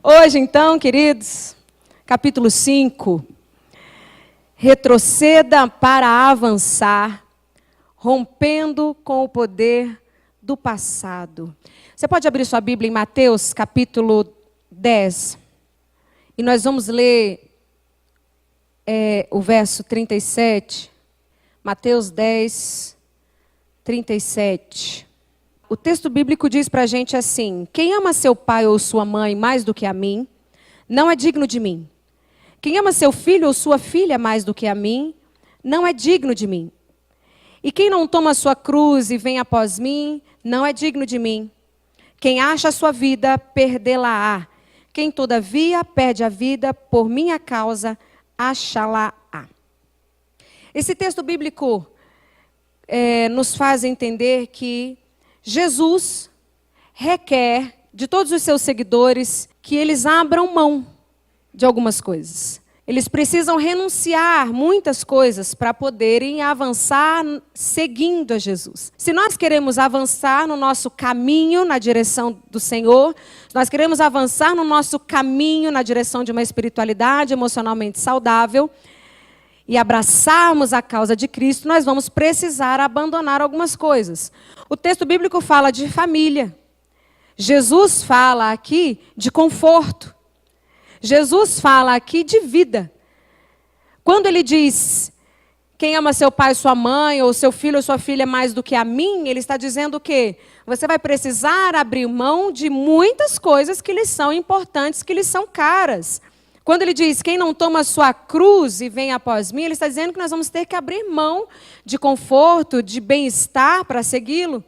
Hoje, então, queridos, capítulo 5, retroceda para avançar, rompendo com o poder do passado. Você pode abrir sua Bíblia em Mateus, capítulo 10, e nós vamos ler o verso 37, Mateus 10, 37. O texto bíblico diz para a gente assim: quem ama seu pai ou sua mãe mais do que a mim, não é digno de mim. Quem ama seu filho ou sua filha mais do que a mim, não é digno de mim. E quem não toma sua cruz e vem após mim, não é digno de mim. Quem acha a sua vida, perdê-la-á. Quem todavia perde a vida por minha causa, achá-la-á. Esse texto bíblico nos faz entender que Jesus requer de todos os seus seguidores que eles abram mão de algumas coisas. Eles precisam renunciar muitas coisas para poderem avançar seguindo a Jesus. Se nós queremos avançar no nosso caminho na direção do Senhor, se nós queremos avançar no nosso caminho na direção de uma espiritualidade emocionalmente saudável e abraçarmos a causa de Cristo, nós vamos precisar abandonar algumas coisas. O texto bíblico fala de família. Jesus fala aqui de conforto. Jesus fala aqui de vida. Quando ele diz, quem ama seu pai, sua mãe, ou seu filho ou sua filha mais do que a mim, ele está dizendo o quê? Você vai precisar abrir mão de muitas coisas que lhes são importantes, que lhes são caras. Quando ele diz, quem não toma sua cruz e vem após mim, ele está dizendo que nós vamos ter que abrir mão de conforto, de bem-estar para segui-lo.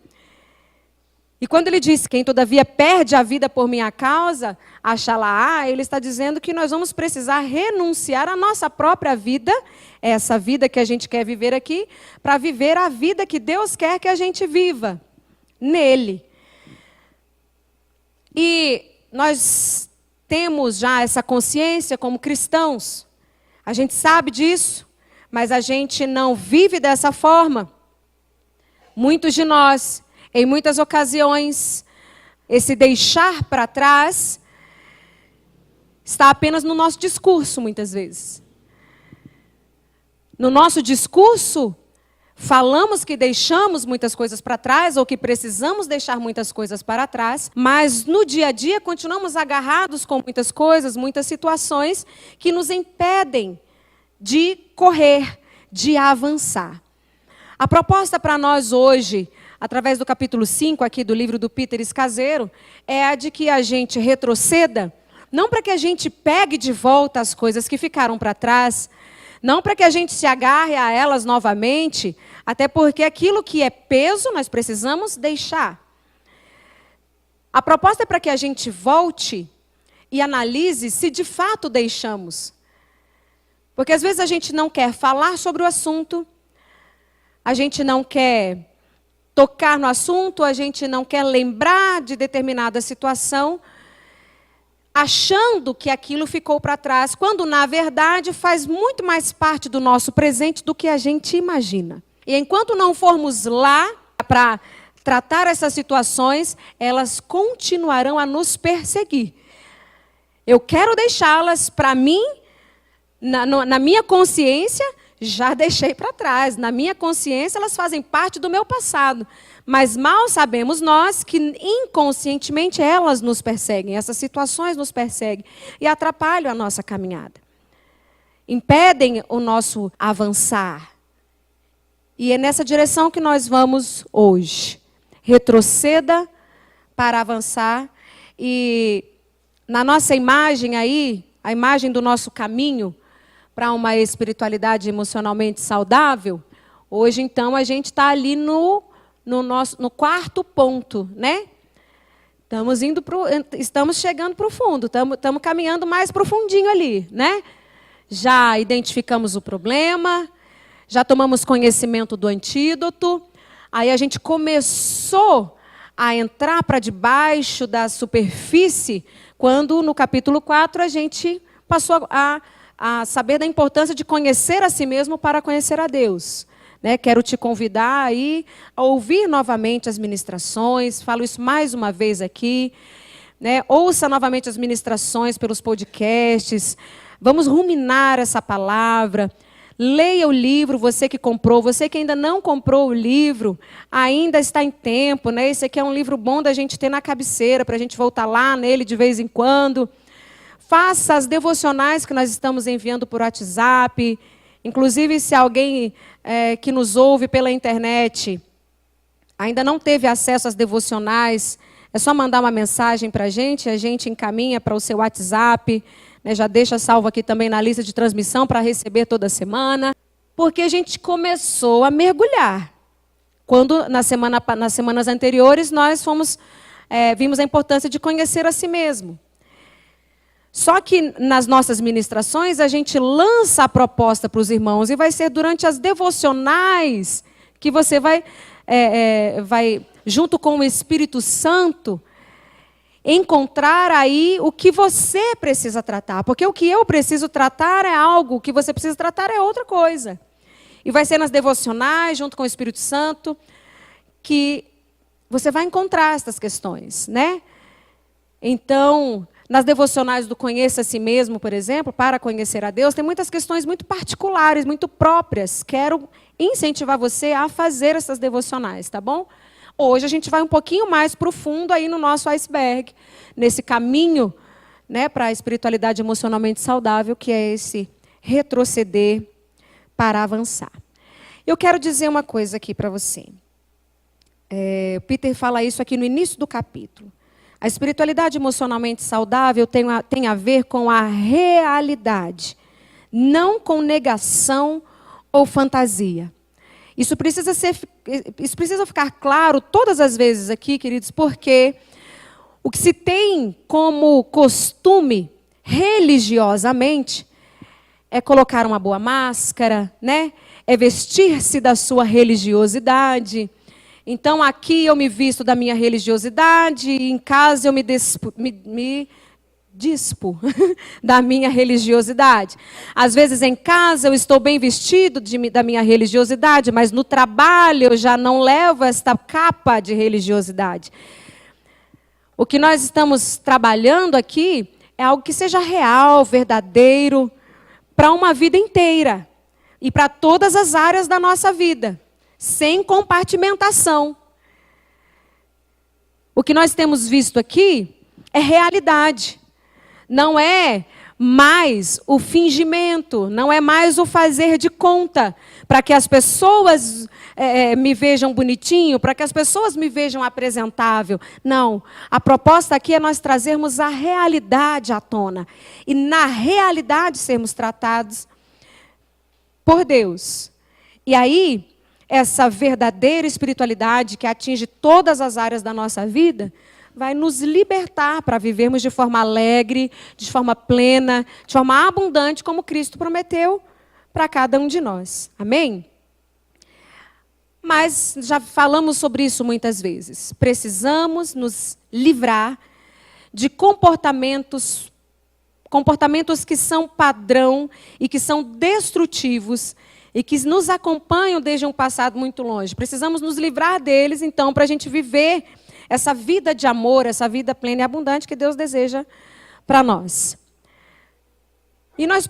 E quando ele diz, quem todavia perde a vida por minha causa, achá-la-á, ele está dizendo que nós vamos precisar renunciar à nossa própria vida, essa vida que a gente quer viver aqui, para viver a vida que Deus quer que a gente viva, nele. E nós temos já essa consciência como cristãos, a gente sabe disso, mas a gente não vive dessa forma. Muitos de nós, em muitas ocasiões, esse deixar para trás está apenas no nosso discurso, muitas vezes. No nosso discurso, falamos que deixamos muitas coisas para trás, ou que precisamos deixar muitas coisas para trás, mas no dia a dia continuamos agarrados com muitas coisas, muitas situações que nos impedem de correr, de avançar. A proposta para nós hoje, através do capítulo 5 aqui do livro do Peter Escaseiro, é a de que a gente retroceda, não para que a gente pegue de volta as coisas que ficaram para trás, não para que a gente se agarre a elas novamente, até porque aquilo que é peso nós precisamos deixar. A proposta é para que a gente volte e analise se de fato deixamos. Porque às vezes a gente não quer falar sobre o assunto, a gente não quer tocar no assunto, a gente não quer lembrar de determinada situação, achando que aquilo ficou para trás, quando na verdade faz muito mais parte do nosso presente do que a gente imagina. E enquanto não formos lá para tratar essas situações, elas continuarão a nos perseguir. Eu quero deixá-las para mim, na minha consciência, já deixei para trás. Na minha consciência, elas fazem parte do meu passado. Mas mal sabemos nós que inconscientemente elas nos perseguem, essas situações nos perseguem e atrapalham a nossa caminhada. Impedem o nosso avançar. E é nessa direção que nós vamos hoje. Retroceda para avançar. E na nossa imagem aí, a imagem do nosso caminho para uma espiritualidade emocionalmente saudável, hoje então a gente está ali no quarto ponto, né? Estamos chegando para o fundo, estamos caminhando mais para o fundinho ali, né? Já identificamos o problema, já tomamos conhecimento do antídoto, aí a gente começou a entrar para debaixo da superfície, quando no capítulo 4 a gente passou a saber da importância de conhecer a si mesmo para conhecer a Deus. Quero te convidar aí a ouvir novamente as ministrações, falo isso mais uma vez aqui, né? Ouça novamente as ministrações pelos podcasts. Vamos ruminar essa palavra. Leia o livro, você que comprou, você que ainda não comprou o livro, ainda está em tempo, né? Esse aqui é um livro bom da gente ter na cabeceira, para a gente voltar lá nele de vez em quando. Faça as devocionais que nós estamos enviando por WhatsApp. Inclusive, se alguém que nos ouve pela internet ainda não teve acesso às devocionais, é só mandar uma mensagem para a gente encaminha para o seu WhatsApp. Já deixa salvo aqui também na lista de transmissão para receber toda semana. Porque a gente começou a mergulhar. Quando, nas semanas anteriores, nós vimos a importância de conhecer a si mesmo. Só que nas nossas ministrações, a gente lança a proposta para os irmãos. E vai ser durante as devocionais que você vai junto com o Espírito Santo, encontrar aí o que você precisa tratar. Porque o que eu preciso tratar é algo, o que você precisa tratar é outra coisa. E vai ser nas devocionais, junto com o Espírito Santo, que você vai encontrar essas questões, né? Então, nas devocionais do Conheça a Si Mesmo, por exemplo, para conhecer a Deus, tem muitas questões muito particulares, muito próprias. Quero incentivar você a fazer essas devocionais, tá bom? Hoje a gente vai um pouquinho mais profundo aí no nosso iceberg, nesse caminho, né, para a espiritualidade emocionalmente saudável, que é esse retroceder para avançar. Eu quero dizer uma coisa aqui para você. Peter fala isso aqui no início do capítulo. A espiritualidade emocionalmente saudável tem a ver com a realidade, não com negação ou fantasia. Isso precisa ficar claro todas as vezes aqui, queridos, porque o que se tem como costume religiosamente é colocar uma boa máscara, né? É vestir-se da sua religiosidade. Então, aqui eu me visto da minha religiosidade, e em casa eu me dispo da minha religiosidade. Às vezes em casa eu estou bem vestido da minha religiosidade, mas no trabalho eu já não levo esta capa de religiosidade. O que nós estamos trabalhando aqui é algo que seja real, verdadeiro, para uma vida inteira e para todas as áreas da nossa vida, sem compartimentação. O que nós temos visto aqui é realidade. Não é mais o fingimento, não é mais o fazer de conta, para que as pessoas me vejam bonitinho, para que as pessoas me vejam apresentável. Não, a proposta aqui é nós trazermos a realidade à tona. E na realidade sermos tratados por Deus. E aí, essa verdadeira espiritualidade que atinge todas as áreas da nossa vida, vai nos libertar para vivermos de forma alegre, de forma plena, de forma abundante, como Cristo prometeu para cada um de nós. Amém? Mas já falamos sobre isso muitas vezes. Precisamos nos livrar de comportamentos que são padrão e que são destrutivos e que nos acompanham desde um passado muito longe. Precisamos nos livrar deles, então, para a gente viver essa vida de amor, essa vida plena e abundante que Deus deseja para nós. E nós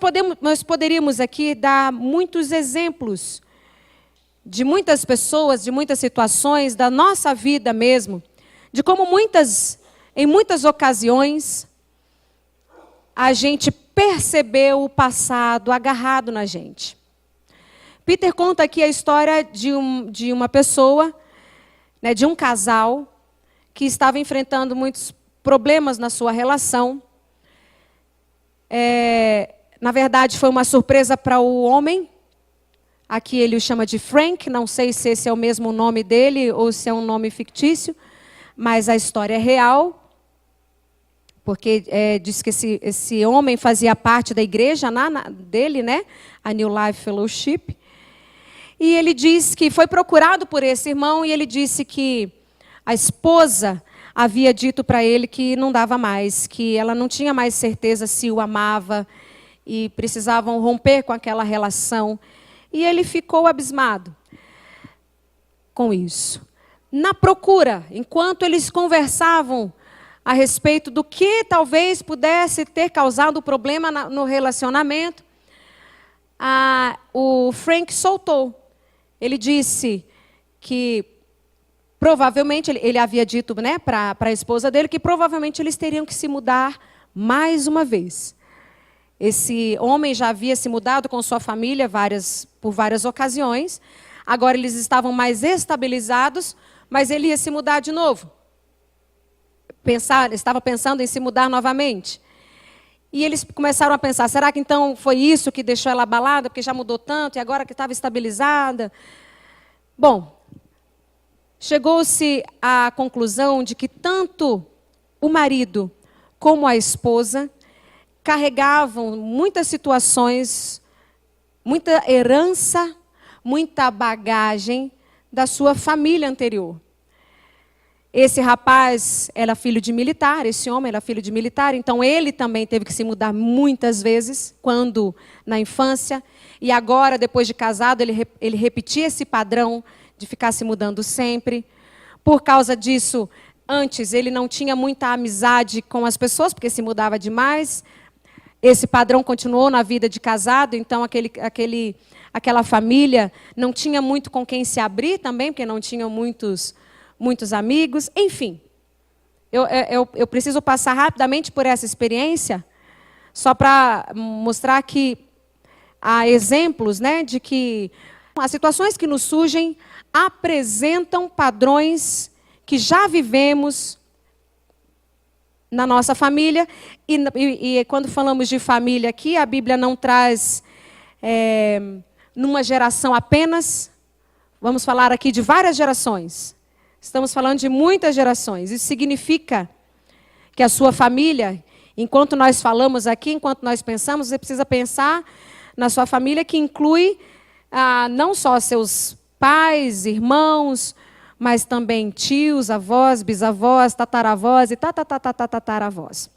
poderíamos aqui dar muitos exemplos de muitas pessoas, de muitas situações, da nossa vida mesmo, de como em muitas ocasiões, a gente percebeu o passado agarrado na gente. Peter conta aqui a história de uma pessoa, né, de um casal, que estava enfrentando muitos problemas na sua relação. Na verdade, foi uma surpresa para o homem. Aqui ele o chama de Frank, não sei se esse é o mesmo nome dele ou se é um nome fictício, mas a história é real, porque diz que esse homem fazia parte da igreja dele, né? A New Life Fellowship. E ele diz que foi procurado por esse irmão e ele disse que a esposa havia dito para ele que não dava mais, que ela não tinha mais certeza se o amava e precisavam romper com aquela relação. E ele ficou abismado com isso. Na procura, enquanto eles conversavam a respeito do que talvez pudesse ter causado problema no relacionamento, o Frank soltou. Ele disse que provavelmente, ele havia dito, né, para a esposa dele, que provavelmente eles teriam que se mudar mais uma vez. Esse homem já havia se mudado com sua família por várias ocasiões. Agora eles estavam mais estabilizados, mas ele ia se mudar de novo. Estava pensando em se mudar novamente. E eles começaram a pensar, será que então foi isso que deixou ela abalada, porque já mudou tanto e agora que estava estabilizada? Bom, chegou-se à conclusão de que tanto o marido como a esposa carregavam muitas situações, muita herança, muita bagagem da sua família anterior. Esse rapaz era filho de militar, esse homem era filho de militar, então ele também teve que se mudar muitas vezes, quando na infância, e agora, depois de casado, ele repetia esse padrão de ficar se mudando sempre. Por causa disso, antes ele não tinha muita amizade com as pessoas, porque se mudava demais. Esse padrão continuou na vida de casado, então aquela família não tinha muito com quem se abrir também, porque não tinham muitos amigos. Enfim, eu preciso passar rapidamente por essa experiência, só para mostrar que há exemplos, né, de que as situações que nos surgem apresentam padrões que já vivemos na nossa família. E quando falamos de família aqui, a Bíblia não traz numa geração apenas. Vamos falar aqui de várias gerações. Estamos falando de muitas gerações. Isso significa que a sua família, enquanto nós falamos aqui, enquanto nós pensamos, você precisa pensar na sua família, que inclui não só seus pais, irmãos, mas também tios, avós, bisavós, tataravós e tataravós.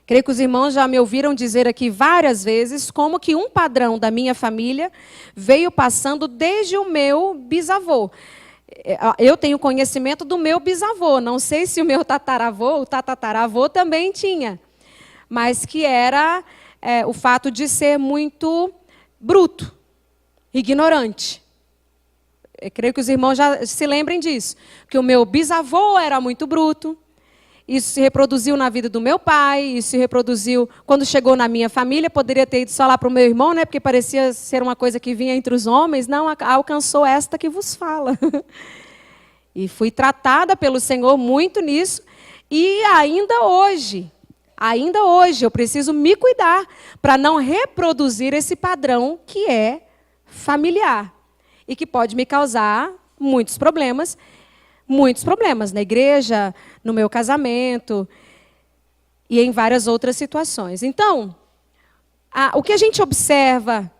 Creio que os irmãos já me ouviram dizer aqui várias vezes como que um padrão da minha família veio passando desde o meu bisavô. Eu tenho conhecimento do meu bisavô, não sei se o meu tataravô, o tataravô também tinha, mas que era o fato de ser muito bruto, ignorante. Eu creio que os irmãos já se lembrem disso, que o meu bisavô era muito bruto. Isso se reproduziu na vida do meu pai, isso se reproduziu quando chegou na minha família. Poderia ter ido só lá para o meu irmão, né, porque parecia ser uma coisa que vinha entre os homens. Não, alcançou esta que vos fala. E fui tratada pelo Senhor muito nisso. E ainda hoje, eu preciso me cuidar para não reproduzir esse padrão que é familiar e que pode me causar muitos problemas na igreja, no meu casamento e em várias outras situações. Então, o que a gente observa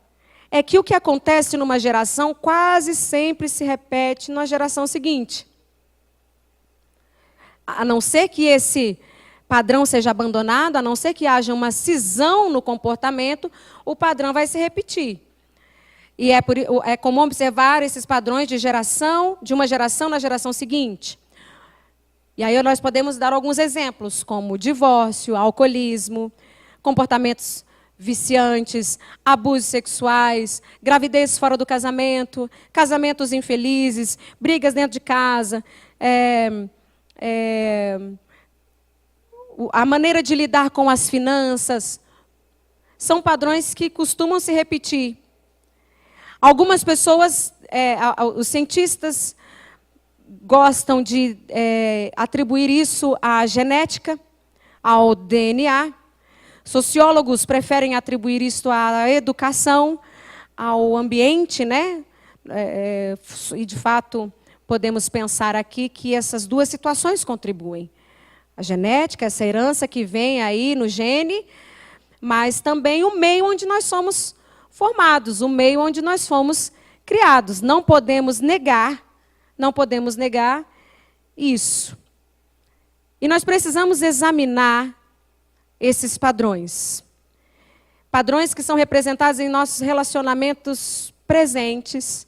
é que o que acontece numa geração quase sempre se repete na geração seguinte. A não ser que esse padrão seja abandonado, a não ser que haja uma cisão no comportamento, o padrão vai se repetir. E é comum observar esses padrões de uma geração na geração seguinte. E aí nós podemos dar alguns exemplos, como divórcio, alcoolismo, comportamentos viciantes, abusos sexuais, gravidez fora do casamento, casamentos infelizes, brigas dentro de casa, a maneira de lidar com as finanças. São padrões que costumam se repetir. Algumas pessoas, os cientistas, gostam de atribuir isso à genética, ao DNA. Sociólogos preferem atribuir isso à educação, ao ambiente, né? E, de fato, podemos pensar aqui que essas duas situações contribuem. A genética, essa herança que vem aí no gene, mas também o meio onde nós somos formados, o meio onde nós fomos criados. Não podemos negar isso. E nós precisamos examinar esses padrões. Padrões que são representados em nossos relacionamentos presentes.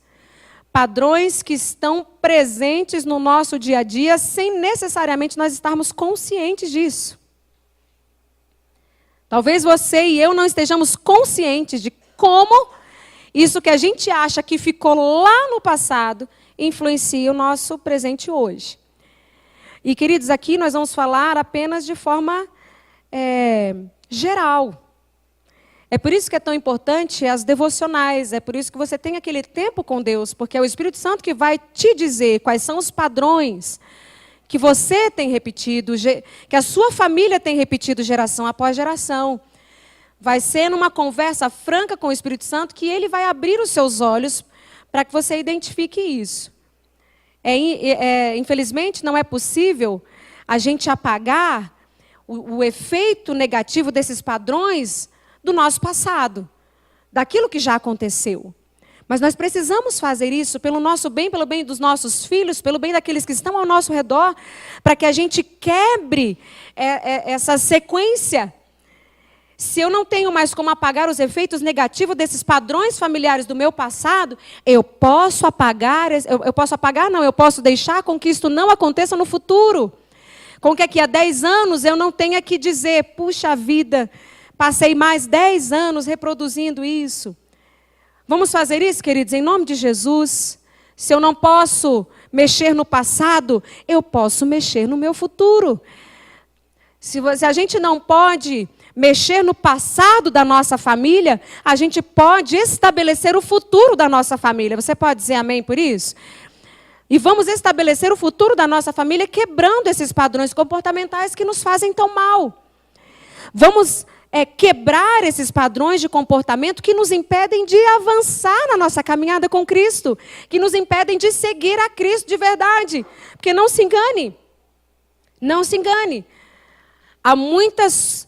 Padrões que estão presentes no nosso dia a dia, sem necessariamente nós estarmos conscientes disso. Talvez você e eu não estejamos conscientes de como isso que a gente acha que ficou lá no passado influencia o nosso presente hoje. E, queridos, aqui nós vamos falar apenas de forma geral. É por isso que é tão importante as devocionais, é por isso que você tem aquele tempo com Deus, porque é o Espírito Santo que vai te dizer quais são os padrões que você tem repetido, que a sua família tem repetido geração após geração. Vai ser numa conversa franca com o Espírito Santo que ele vai abrir os seus olhos para que você identifique isso. Infelizmente, não é possível a gente apagar o efeito negativo desses padrões do nosso passado, daquilo que já aconteceu. Mas nós precisamos fazer isso pelo nosso bem, pelo bem dos nossos filhos, pelo bem daqueles que estão ao nosso redor, para que a gente quebre essa sequência. Se eu não tenho mais como apagar os efeitos negativos desses padrões familiares do meu passado, eu posso deixar com que isto não aconteça no futuro. Com que daqui a 10 anos eu não tenha que dizer, puxa vida, passei mais 10 anos reproduzindo isso. Vamos fazer isso, queridos, em nome de Jesus. Se eu não posso mexer no passado, eu posso mexer no meu futuro. Se a gente não pode mexer no passado da nossa família, a gente pode estabelecer o futuro da nossa família. Você pode dizer amém por isso? E vamos estabelecer o futuro da nossa família quebrando esses padrões comportamentais que nos fazem tão mal. Vamos quebrar esses padrões de comportamento que nos impedem de avançar na nossa caminhada com Cristo, que nos impedem de seguir a Cristo de verdade. Porque não se engane, não se engane. Há muitas...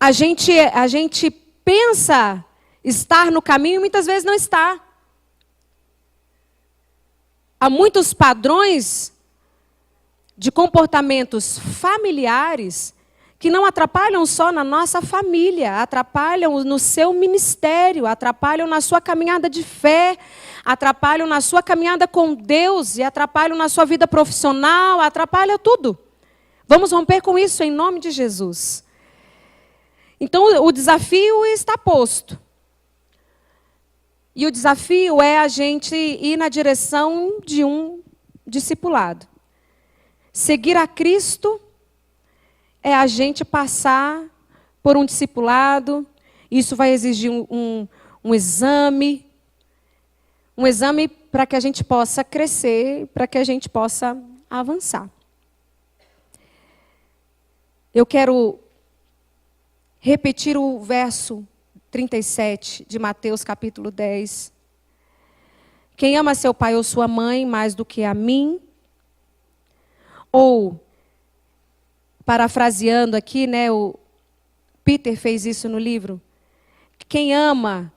A gente pensa estar no caminho e muitas vezes não está. Há muitos padrões de comportamentos familiares que não atrapalham só na nossa família, atrapalham no seu ministério, atrapalham na sua caminhada de fé, atrapalham na sua caminhada com Deus e atrapalham na sua vida profissional, atrapalham tudo. Vamos romper com isso em nome de Jesus. Então, o desafio está posto. E o desafio é a gente ir na direção de um discipulado. Seguir a Cristo é a gente passar por um discipulado. Isso vai exigir um exame. Um exame para que a gente possa crescer, para que a gente possa avançar. Eu quero repetir o verso 37 de Mateus capítulo 10. Quem ama seu pai ou sua mãe mais do que a mim, ou, parafraseando aqui, né, o Peter fez isso no livro, quem ama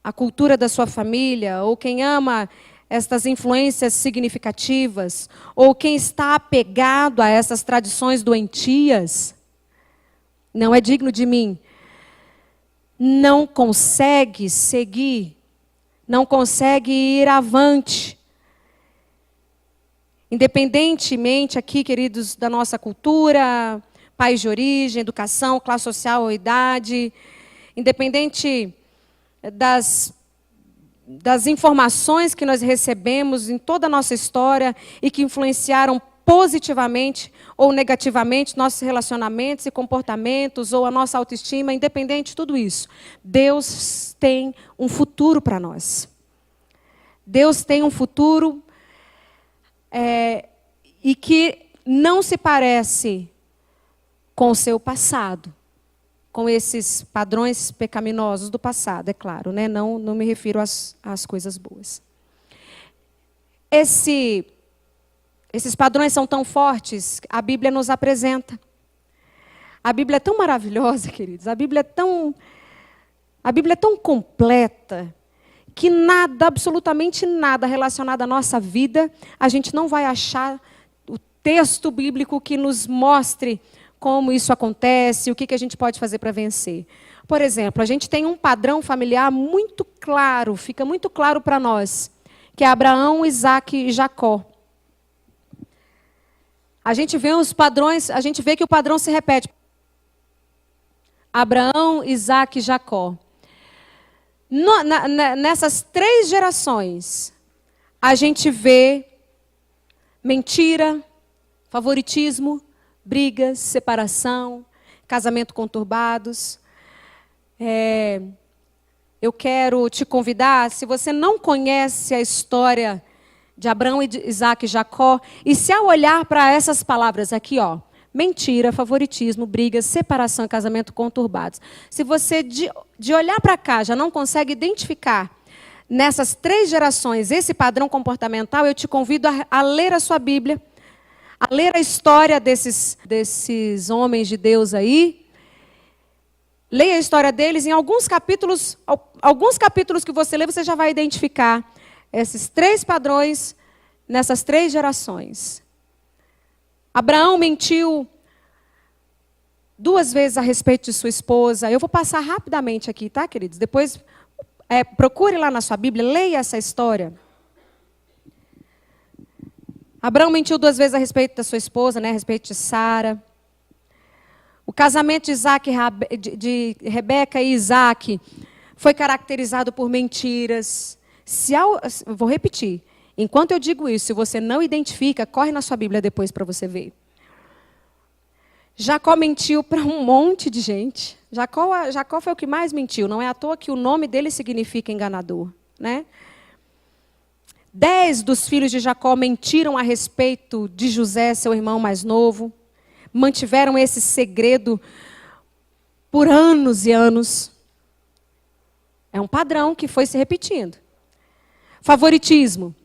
a cultura da sua família, ou quem ama estas influências significativas, ou quem está apegado a essas tradições doentias, não é digno de mim, não consegue seguir, não consegue ir avante. Independentemente aqui, queridos, da nossa cultura, país de origem, educação, classe social ou idade, independente das informações que nós recebemos em toda a nossa história e que influenciaram positivamente ou negativamente nossos relacionamentos e comportamentos ou a nossa autoestima, independente de tudo isso, Deus tem um futuro para nós. Deus tem um futuro e que não se parece com o seu passado, com esses padrões pecaminosos do passado, é claro, né? Não me refiro às coisas boas. Esses padrões são tão fortes, a Bíblia nos apresenta. A Bíblia é tão maravilhosa, queridos, a Bíblia é tão completa, que nada, absolutamente nada relacionado à nossa vida, a gente não vai achar o texto bíblico que nos mostre como isso acontece, o que a gente pode fazer para vencer. Por exemplo, a gente tem um padrão familiar muito claro, fica muito claro para nós, que é Abraão, Isaque e Jacó. A gente vê os padrões, a gente vê que o padrão se repete. Abraão, Isaque e Jacó. Nessas 3 gerações, a gente vê mentira, favoritismo, brigas, separação, casamento conturbados. Eu quero te convidar, se você não conhece a história de Abraão, Isaque e Jacó, e se ao olhar para essas palavras aqui, ó, mentira, favoritismo, brigas, separação e casamento conturbados, se você de olhar para cá já não consegue identificar nessas 3 gerações esse padrão comportamental, eu te convido a ler a sua Bíblia, a ler a história desses homens de Deus aí. Leia a história deles, em alguns capítulos que você lê, você já vai identificar esses 3 padrões nessas 3 gerações. Abraão mentiu 2 vezes a respeito de sua esposa. Eu vou passar rapidamente aqui, tá, queridos? Depois procure lá na sua Bíblia, leia essa história. Abraão mentiu 2 vezes a respeito da sua esposa, né, a respeito de Sara. O casamento de Rebeca e Isaque foi caracterizado por mentiras. Vou repetir. Enquanto eu digo isso, se você não identifica, corre na sua Bíblia depois para você ver. Jacó mentiu para um monte de gente. Jacó foi o que mais mentiu. Não é à toa que o nome dele significa enganador, né? 10 dos filhos de Jacó mentiram a respeito de José, seu irmão mais novo. Mantiveram esse segredo por anos e anos. É um padrão que foi se repetindo. Favoritismo.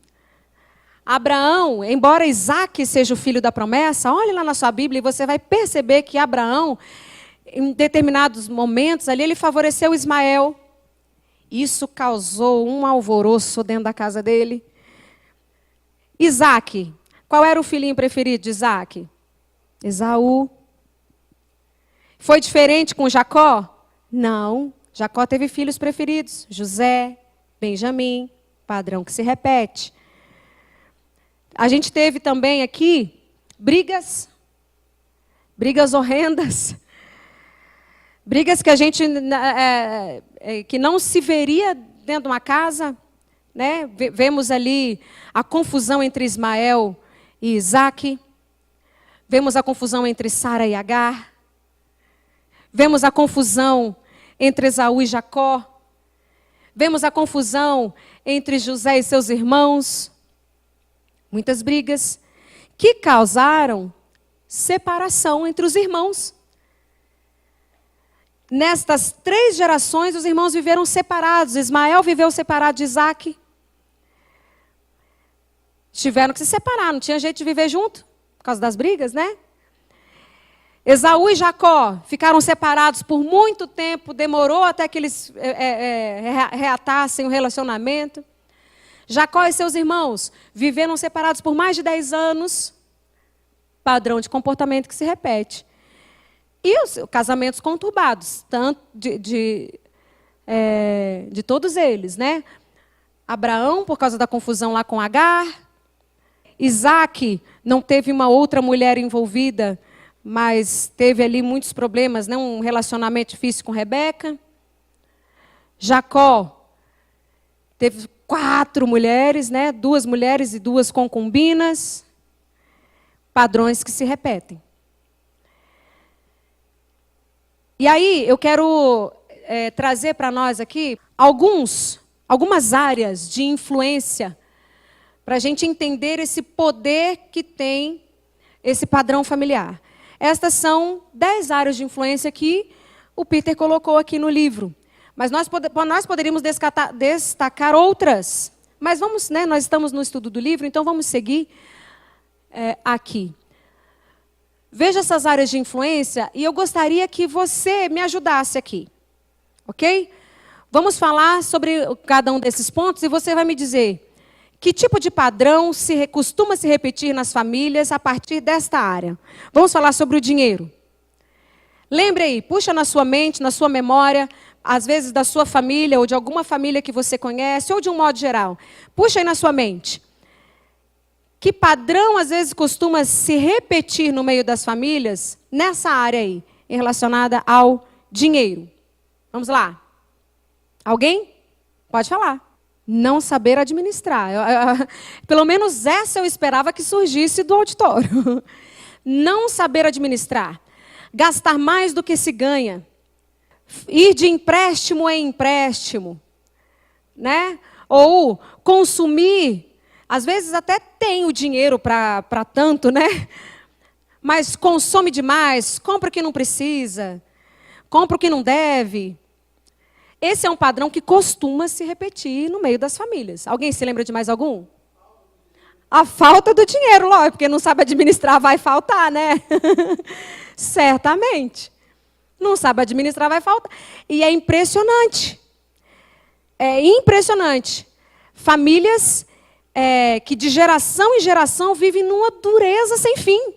Abraão, embora Isaque seja o filho da promessa, olhe lá na sua Bíblia e você vai perceber que Abraão, em determinados momentos ali, ele favoreceu Ismael. Isso causou um alvoroço dentro da casa dele. Isaque, qual era o filhinho preferido de Isaque? Esaú. Foi diferente com Jacó? Não. Jacó teve filhos preferidos. José, Benjamim, padrão que se repete. A gente teve também aqui brigas horrendas. Brigas que a gente que não se veria dentro de uma casa, né? Vemos ali a confusão entre Ismael e Isaque. Vemos a confusão entre Sara e Agar. Vemos a confusão entre Esaú e Jacó. Vemos a confusão entre José e seus irmãos. Muitas brigas que causaram separação entre os irmãos. Nestas 3 gerações, os irmãos viveram separados. Ismael viveu separado de Isaque. Tiveram que se separar, não tinha jeito de viver junto, por causa das brigas, né? Esaú e Jacó ficaram separados por muito tempo, demorou até que eles reatassem o relacionamento. Jacó e seus irmãos viveram separados por mais de 10 anos, padrão de comportamento que se repete. E os casamentos conturbados, tanto de todos eles, né? Abraão, por causa da confusão lá com Agar. Isaque não teve uma outra mulher envolvida, mas teve ali muitos problemas, né? Um relacionamento difícil com Rebeca. Jacó teve 4 mulheres, né? 2 mulheres e 2 concubinas. Padrões que se repetem. E aí, eu quero trazer para nós aqui algumas áreas de influência para a gente entender esse poder que tem esse padrão familiar. Estas são 10 áreas de influência que o Peter colocou aqui no livro. Mas nós poderíamos destacar outras. Mas vamos, né, nós estamos no estudo do livro, então vamos seguir aqui. Veja essas áreas de influência e eu gostaria que você me ajudasse aqui. Ok? Vamos falar sobre cada um desses pontos e você vai me dizer que tipo de padrão costuma se repetir nas famílias a partir desta área. Vamos falar sobre o dinheiro. Lembre aí, puxa na sua mente, na sua memória, às vezes da sua família ou de alguma família que você conhece, ou de um modo geral. Puxa aí na sua mente. Que padrão, às vezes, costuma se repetir no meio das famílias, nessa área aí, relacionada ao dinheiro? Vamos lá. Alguém? Pode falar. Não saber administrar. Pelo menos essa eu esperava que surgisse do auditório. Não saber administrar. Gastar mais do que se ganha. Ir de empréstimo em empréstimo. Né? Ou consumir. Às vezes até tem o dinheiro para tanto, né? Mas consome demais, compra o que não precisa, compra o que não deve. Esse é um padrão que costuma se repetir no meio das famílias. Alguém se lembra de mais algum? A falta do dinheiro, lógico, porque não sabe administrar, vai faltar, né? Certamente. Não sabe administrar, vai faltar. E é impressionante. É impressionante. Famílias que de geração em geração vivem numa dureza sem fim.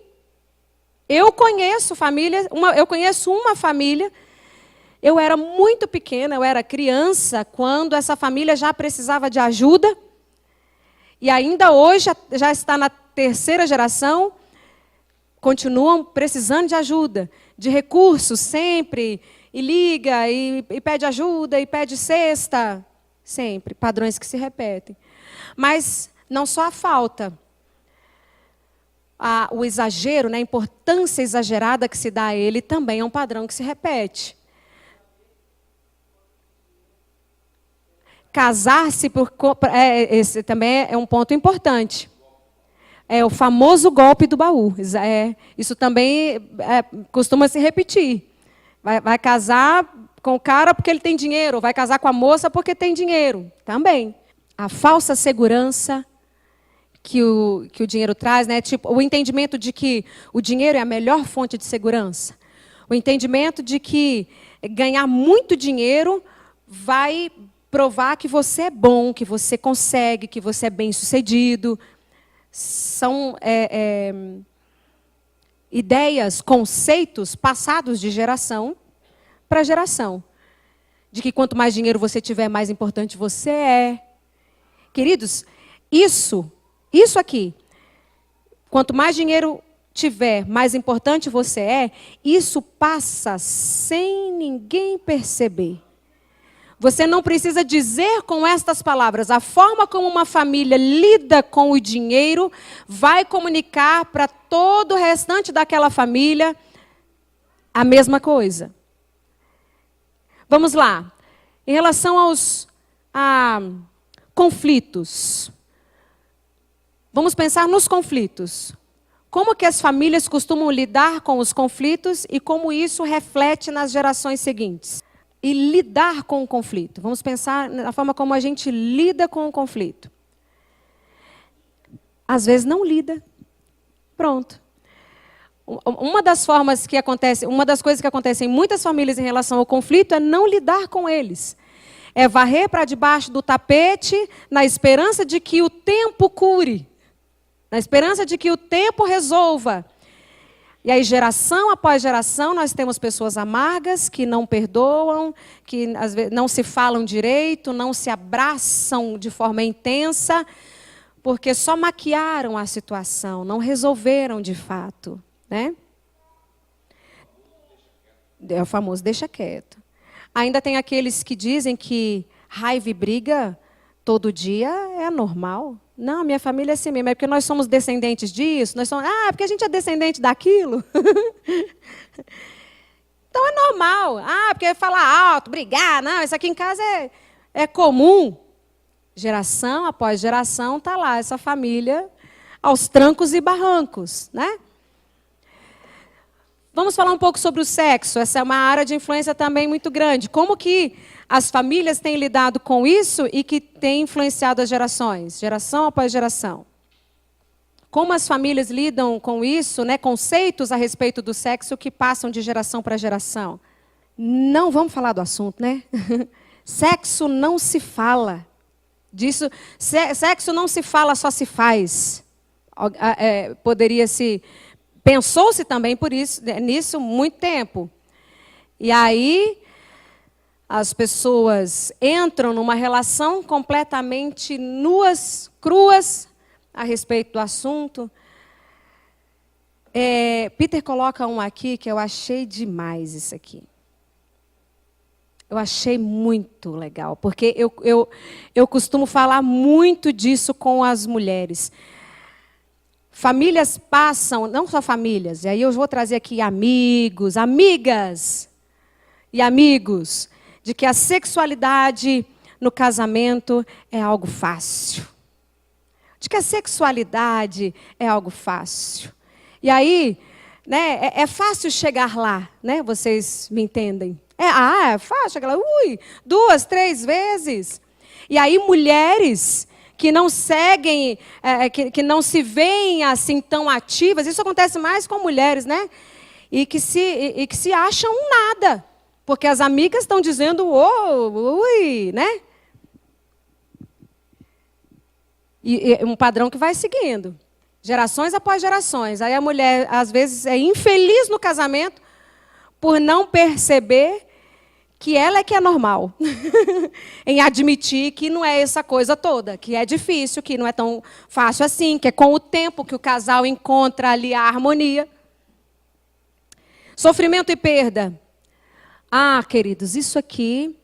Eu conheço uma família. Eu era muito pequena, eu era criança, quando essa família já precisava de ajuda. E ainda hoje, já está na terceira geração, continuam precisando de ajuda, de recursos sempre. E liga, e pede ajuda, e pede cesta. Sempre, padrões que se repetem. Mas não só a falta, o exagero, né, a importância exagerada que se dá a ele, também é um padrão que se repete. Casar-se esse também é um ponto importante. É o famoso golpe do baú. Isso também costuma se repetir. Vai casar com o cara porque ele tem dinheiro, ou vai casar com a moça porque tem dinheiro. Também. A falsa segurança que o dinheiro traz, né? Tipo, o entendimento de que o dinheiro é a melhor fonte de segurança. O entendimento de que ganhar muito dinheiro vai provar que você é bom, que você consegue, que você é bem-sucedido. São ideias, conceitos passados de geração para geração. De que quanto mais dinheiro você tiver, mais importante você é. Queridos, isso aqui, quanto mais dinheiro tiver, mais importante você é, isso passa sem ninguém perceber. Você não precisa dizer com estas palavras. A forma como uma família lida com o dinheiro vai comunicar para todo o restante daquela família a mesma coisa. Vamos lá. Em relação aos conflitos. Vamos pensar nos conflitos. Como que as famílias costumam lidar com os conflitos e como isso reflete nas gerações seguintes? E lidar com o conflito. Vamos pensar na forma como a gente lida com o conflito. Às vezes não lida. Pronto. Uma das formas que acontece, uma das coisas que acontecem em muitas famílias em relação ao conflito é não lidar com eles. É varrer para debaixo do tapete na esperança de que o tempo cure. Na esperança de que o tempo resolva. E aí, geração após geração, nós temos pessoas amargas que não perdoam, que às vezes não se falam direito, não se abraçam de forma intensa, porque só maquiaram a situação, não resolveram de fato. Né? É o famoso deixa quieto. Ainda tem aqueles que dizem que raiva e briga todo dia é normal. Não, minha família é assim mesmo. É porque nós somos descendentes disso. Nós somos, porque a gente é descendente daquilo. Então é normal. Porque falar alto, brigar. Não, isso aqui em casa é comum. Geração após geração está lá essa família aos trancos e barrancos. Né? Vamos falar um pouco sobre o sexo. Essa é uma área de influência também muito grande. Como que as famílias têm lidado com isso e que tem influenciado as gerações, geração após geração. Como as famílias lidam com isso, né, conceitos a respeito do sexo que passam de geração para geração. Não vamos falar do assunto, né? Sexo não se fala. Sexo não se fala, só se faz. Pensou-se também por isso, nisso muito tempo. E aí as pessoas entram numa relação completamente nuas, cruas, a respeito do assunto. Peter coloca um aqui que eu achei demais isso aqui. Eu achei muito legal, porque eu costumo falar muito disso com as mulheres. Famílias passam, não só famílias, e aí eu vou trazer aqui amigos, amigas e amigos, de que a sexualidade no casamento é algo fácil. De que a sexualidade é algo fácil. E aí, né, é fácil chegar lá, né? Vocês me entendem? É fácil chegar lá, 2, 3 vezes. E aí mulheres que não seguem, que não se veem assim tão ativas, isso acontece mais com mulheres, né? E que se acham um nada, porque as amigas estão dizendo, né? E um padrão que vai seguindo, gerações após gerações. Aí a mulher, às vezes, é infeliz no casamento por não perceber que ela é que é normal, em admitir que não é essa coisa toda, que é difícil, que não é tão fácil assim, que é com o tempo que o casal encontra ali a harmonia. Sofrimento e perda. Queridos, isso aqui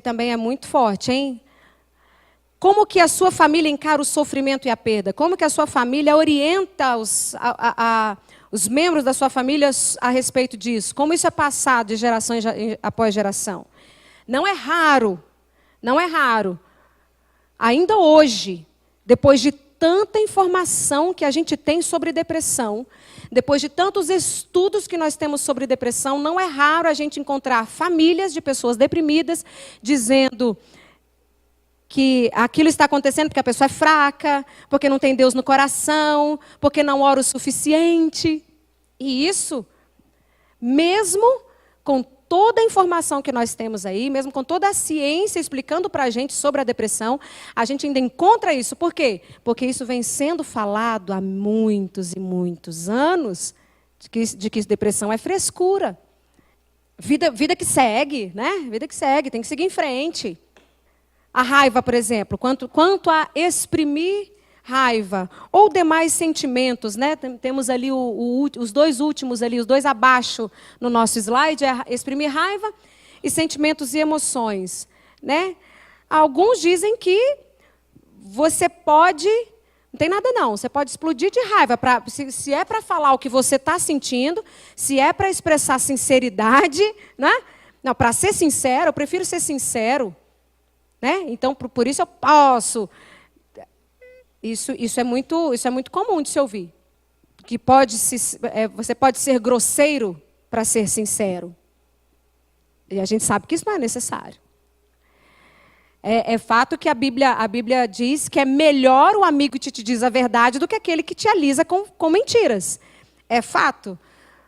também é muito forte, hein? Como que a sua família encara o sofrimento e a perda? Como que a sua família orienta os membros da sua família a respeito disso? Como isso é passado de geração após geração? Não é raro, ainda hoje, depois de tanta informação que a gente tem sobre depressão, depois de tantos estudos que nós temos sobre depressão, não é raro a gente encontrar famílias de pessoas deprimidas dizendo que aquilo está acontecendo porque a pessoa é fraca, porque não tem Deus no coração, porque não ora o suficiente. E isso, mesmo com toda a informação que nós temos aí, mesmo com toda a ciência explicando para a gente sobre a depressão, a gente ainda encontra isso. Por quê? Porque isso vem sendo falado há muitos e muitos anos, de que depressão é frescura. Vida que segue, né? Vida que segue, tem que seguir em frente. A raiva, por exemplo, quanto a exprimir raiva ou demais sentimentos, né? Temos ali os dois últimos ali, os dois abaixo no nosso slide, é exprimir raiva e sentimentos e emoções, né? Alguns dizem que você pode, não tem nada não, você pode explodir de raiva, se é para falar o que você está sentindo, se é para expressar sinceridade, né? Não, para ser sincero, eu prefiro ser sincero. Né? Então, por isso eu posso. Isso é muito comum de se ouvir. Que você pode ser grosseiro para ser sincero. E a gente sabe que isso não é necessário. É fato que a Bíblia diz que é melhor o amigo que te diz a verdade do que aquele que te alisa com mentiras. É fato.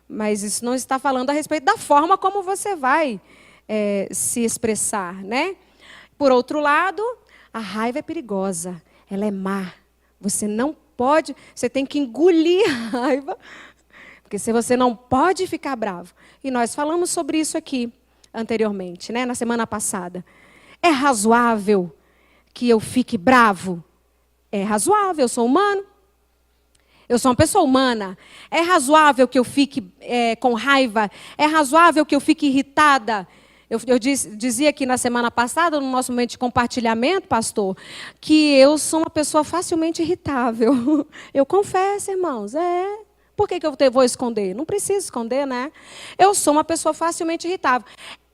Mas isso não está falando a respeito da forma como você vai se expressar, né? Por outro lado, a raiva é perigosa, ela é má. Você não pode, você tem que engolir a raiva, porque você não pode ficar bravo. E nós falamos sobre isso aqui anteriormente, né, na semana passada. É razoável que eu fique bravo? É razoável, eu sou humano. Eu sou uma pessoa humana. É razoável que eu fique com raiva? É razoável que eu fique irritada? Eu dizia aqui na semana passada, no nosso momento de compartilhamento, pastor, que eu sou uma pessoa facilmente irritável. Eu confesso, irmãos, Por que eu vou esconder? Não preciso esconder, né? Eu sou uma pessoa facilmente irritável.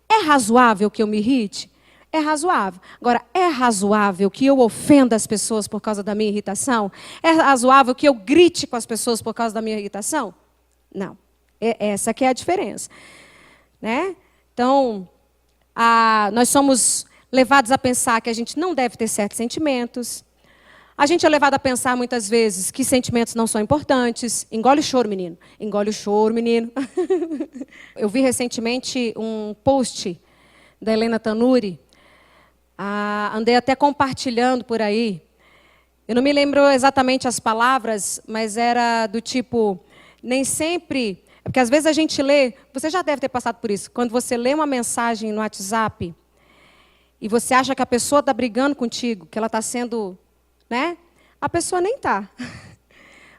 É razoável que eu me irrite? É razoável. Agora, é razoável que eu ofenda as pessoas por causa da minha irritação? É razoável que eu grite com as pessoas por causa da minha irritação? Não. Essa que é a diferença. Né? Então, nós somos levados a pensar que a gente não deve ter certos sentimentos. A gente é levado a pensar muitas vezes que sentimentos não são importantes. Engole o choro, menino. Engole o choro, menino. Eu vi recentemente um post da Helena Tanuri. Andei até compartilhando por aí. Eu não me lembro exatamente as palavras, mas era do tipo, nem sempre É porque às vezes a gente lê, você já deve ter passado por isso, quando você lê uma mensagem no WhatsApp e você acha que a pessoa está brigando contigo, que ela está sendo, né? A pessoa nem está.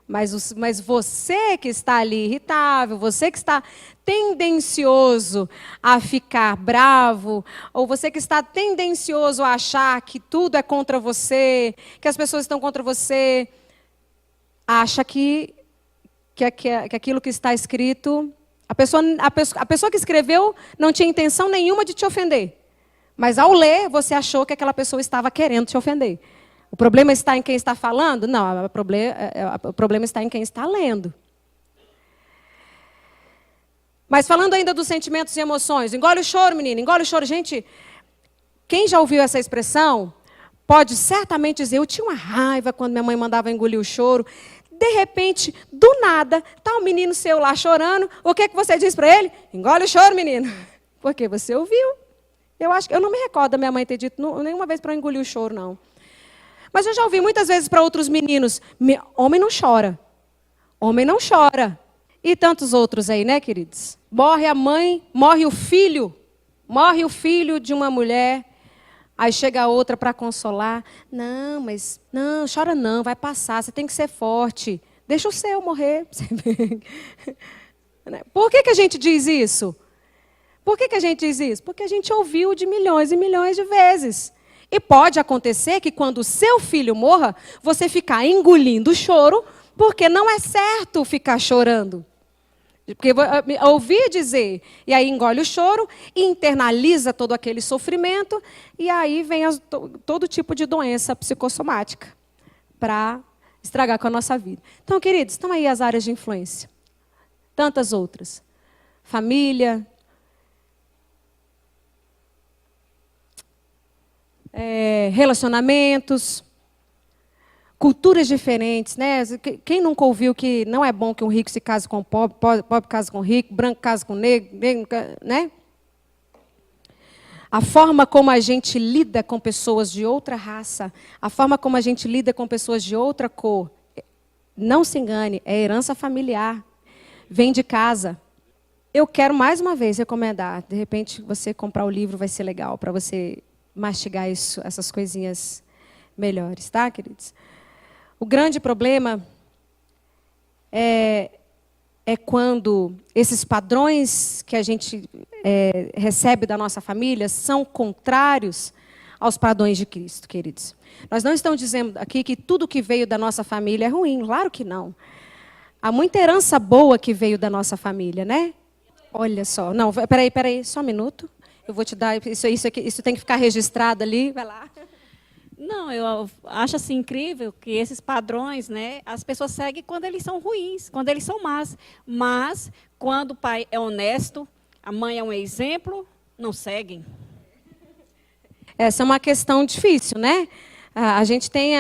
Mas você que está ali irritável, você que está tendencioso a ficar bravo, ou você que está tendencioso a achar que tudo é contra você, que as pessoas estão contra você, acha que aquilo que está escrito, a pessoa que escreveu não tinha intenção nenhuma de te ofender. Mas ao ler, você achou que aquela pessoa estava querendo te ofender. O problema está em quem está falando? Não, o problema está em quem está lendo. Mas falando ainda dos sentimentos e emoções, engole o choro, menina, engole o choro. Gente, quem já ouviu essa expressão pode certamente dizer, eu tinha uma raiva quando minha mãe mandava engolir o choro. De repente, do nada, está um menino seu lá chorando. O que você diz para ele? Engole o choro, menino. Porque você ouviu. Eu não me recordo da minha mãe ter dito nenhuma vez para eu engolir o choro, não. Mas eu já ouvi muitas vezes para outros meninos, homem não chora. Homem não chora. E tantos outros aí, né, queridos? Morre a mãe, morre o filho. Morre o filho de uma mulher. Aí chega a outra para consolar. Não, chora não, vai passar, você tem que ser forte. Deixa o seu morrer. Por que a gente diz isso? Por que a gente diz isso? Porque a gente ouviu de milhões e milhões de vezes. E pode acontecer que quando o seu filho morra, você ficar engolindo o choro, porque não é certo ficar chorando. Porque ouvir dizer, e aí engole o choro, e internaliza todo aquele sofrimento, e aí vem todo tipo de doença psicossomática para estragar com a nossa vida. Então, queridos, estão aí as áreas de influência. Tantas outras. Família, relacionamentos, culturas diferentes, né? Quem nunca ouviu que não é bom que um rico se case com um pobre, pobre case com um rico, branco case com um negro, né? A forma como a gente lida com pessoas de outra raça, a forma como a gente lida com pessoas de outra cor, não se engane, é herança familiar, vem de casa. Eu quero mais uma vez recomendar, de repente você comprar o livro vai ser legal para você mastigar essas coisinhas melhores, tá, queridos? O grande problema é quando esses padrões que a gente recebe da nossa família são contrários aos padrões de Cristo, queridos. Nós não estamos dizendo aqui que tudo que veio da nossa família é ruim, claro que não. Há muita herança boa que veio da nossa família, né? Olha só, não, peraí, só um minuto. Eu vou te dar, isso tem que ficar registrado ali, vai lá. Não, eu acho assim incrível que esses padrões, né, as pessoas seguem quando eles são ruins, quando eles são más. Mas, quando o pai é honesto, a mãe é um exemplo, não seguem. Essa é uma questão difícil, né? A gente tem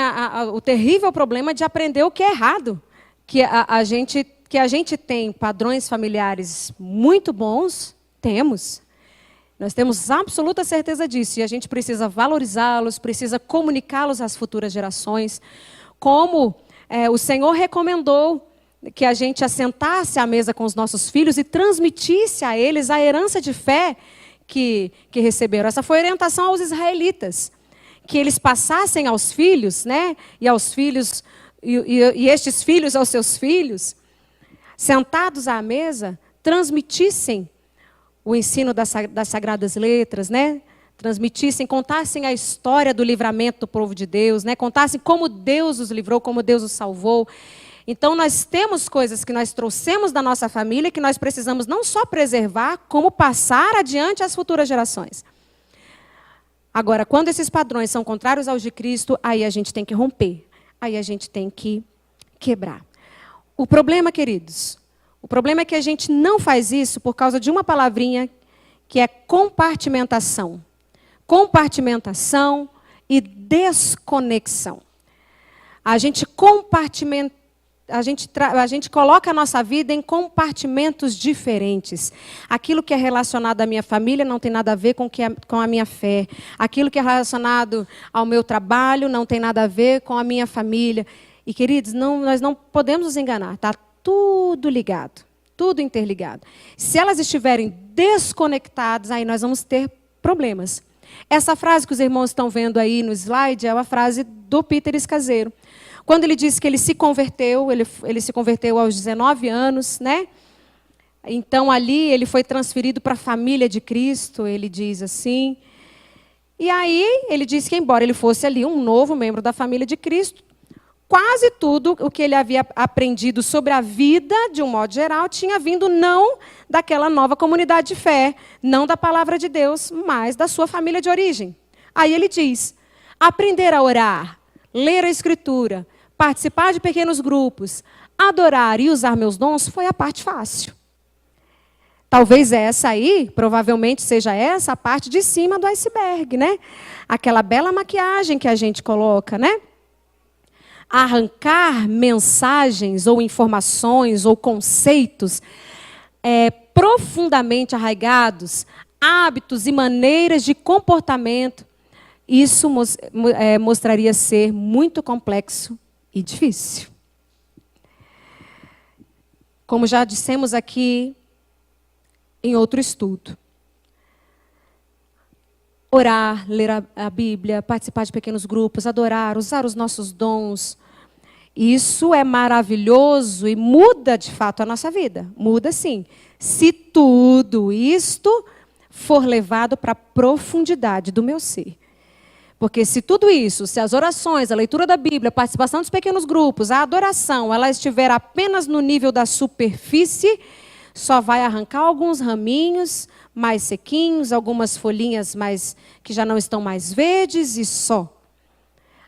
o terrível problema de aprender o que é errado. Que a gente tem padrões familiares muito bons, temos. Nós temos absoluta certeza disso, e a gente precisa valorizá-los, precisa comunicá-los às futuras gerações, como o Senhor recomendou que a gente assentasse à mesa com os nossos filhos e transmitisse a eles a herança de fé que receberam. Essa foi a orientação aos israelitas, que eles passassem aos filhos, né, e aos filhos, e estes filhos aos seus filhos, sentados à mesa, transmitissem o ensino das Sagradas Letras, né? Transmitissem, contassem a história do livramento do povo de Deus, né? Contassem como Deus os livrou, como Deus os salvou. Então, nós temos coisas que nós trouxemos da nossa família que nós precisamos não só preservar, como passar adiante às futuras gerações. Agora, quando esses padrões são contrários aos de Cristo, aí a gente tem que romper, aí a gente tem que quebrar. O problema, queridos, o problema é que a gente não faz isso por causa de uma palavrinha que é compartimentação. Compartimentação e desconexão. A gente coloca a nossa vida em compartimentos diferentes. Aquilo que é relacionado à minha família não tem nada a ver com a minha fé. Aquilo que é relacionado ao meu trabalho não tem nada a ver com a minha família. E, queridos, nós não podemos nos enganar, tá? Tudo ligado. tudo interligado. Se elas estiverem desconectadas, aí nós vamos ter problemas. Essa frase que os irmãos estão vendo aí no slide é uma frase do Peter Escaseiro. Quando ele disse que ele se converteu, ele se converteu aos 19 anos, né? Então, ali, ele foi transferido para a família de Cristo, ele diz assim. E aí, ele disse que, embora ele fosse ali um novo membro da família de Cristo, quase tudo o que ele havia aprendido sobre a vida, de um modo geral, tinha vindo não daquela nova comunidade de fé, não da palavra de Deus, mas da sua família de origem. Aí ele diz, aprender a orar, ler a Escritura, participar de pequenos grupos, adorar e usar meus dons foi a parte fácil. Talvez essa aí, provavelmente seja essa a parte de cima do iceberg, né? Aquela bela maquiagem que a gente coloca, né? Arrancar mensagens ou informações ou conceitos profundamente arraigados, hábitos e maneiras de comportamento, isso mostraria ser muito complexo e difícil. Como já dissemos aqui em outro estudo. Orar, ler a Bíblia, participar de pequenos grupos, adorar, usar os nossos dons. Isso é maravilhoso e muda, de fato, a nossa vida. Muda, sim. Se tudo isto for levado para a profundidade do meu ser. Porque se tudo isso, se as orações, a leitura da Bíblia, a participação dos pequenos grupos, a adoração, ela estiver apenas no nível da superfície, só vai arrancar alguns raminhos mais sequinhos, algumas folhinhas que já não estão mais verdes e só.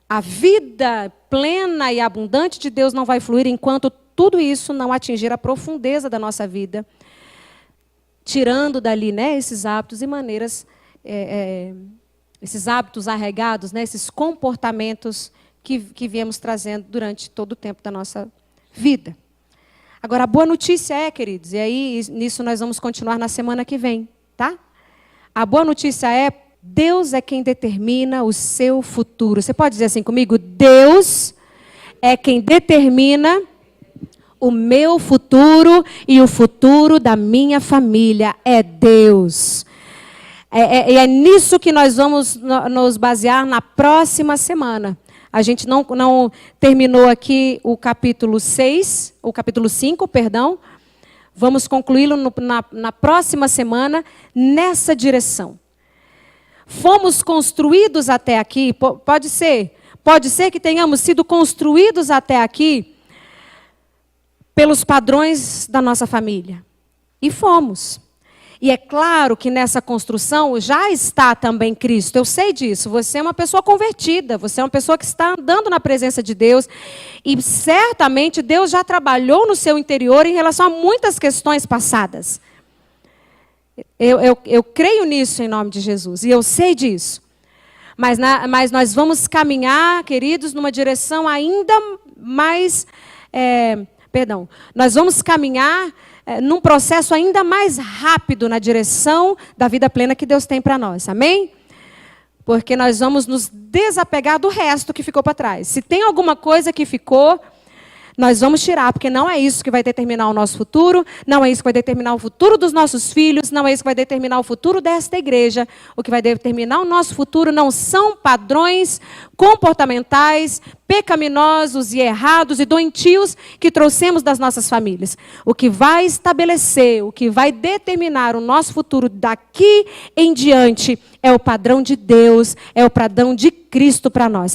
A vida plena e abundante de Deus não vai fluir enquanto tudo isso não atingir a profundeza da nossa vida, tirando dali, né, esses hábitos e maneiras, esses hábitos arraigados, né, esses comportamentos que viemos trazendo durante todo o tempo da nossa vida. Agora, a boa notícia é, queridos, e aí nisso nós vamos continuar na semana que vem, tá? A boa notícia é, Deus é quem determina o seu futuro. Você pode dizer assim comigo? Deus é quem determina o meu futuro e o futuro da minha família. É Deus. É nisso que nós vamos nos basear na próxima semana. A gente não terminou aqui o capítulo 6, o capítulo 5, perdão. Vamos concluí-lo na próxima semana nessa direção. Fomos construídos até aqui, pode ser que tenhamos sido construídos até aqui pelos padrões da nossa família. E fomos. E é claro que nessa construção já está também Cristo. Eu sei disso. Você é uma pessoa convertida. Você é uma pessoa que está andando na presença de Deus. E certamente Deus já trabalhou no seu interior em relação a muitas questões passadas. Eu creio nisso em nome de Jesus. E eu sei disso. Mas nós vamos caminhar, queridos, numa direção ainda mais... Nós vamos caminhar num processo ainda mais rápido na direção da vida plena que Deus tem para nós. Amém? Porque nós vamos nos desapegar do resto que ficou para trás. Se tem alguma coisa que ficou, nós vamos tirar, porque não é isso que vai determinar o nosso futuro, não é isso que vai determinar o futuro dos nossos filhos, não é isso que vai determinar o futuro desta igreja. O que vai determinar o nosso futuro não são padrões comportamentais, pecaminosos e errados e doentios que trouxemos das nossas famílias. O que vai estabelecer, o que vai determinar o nosso futuro daqui em diante é o padrão de Deus, é o padrão de Cristo para nós.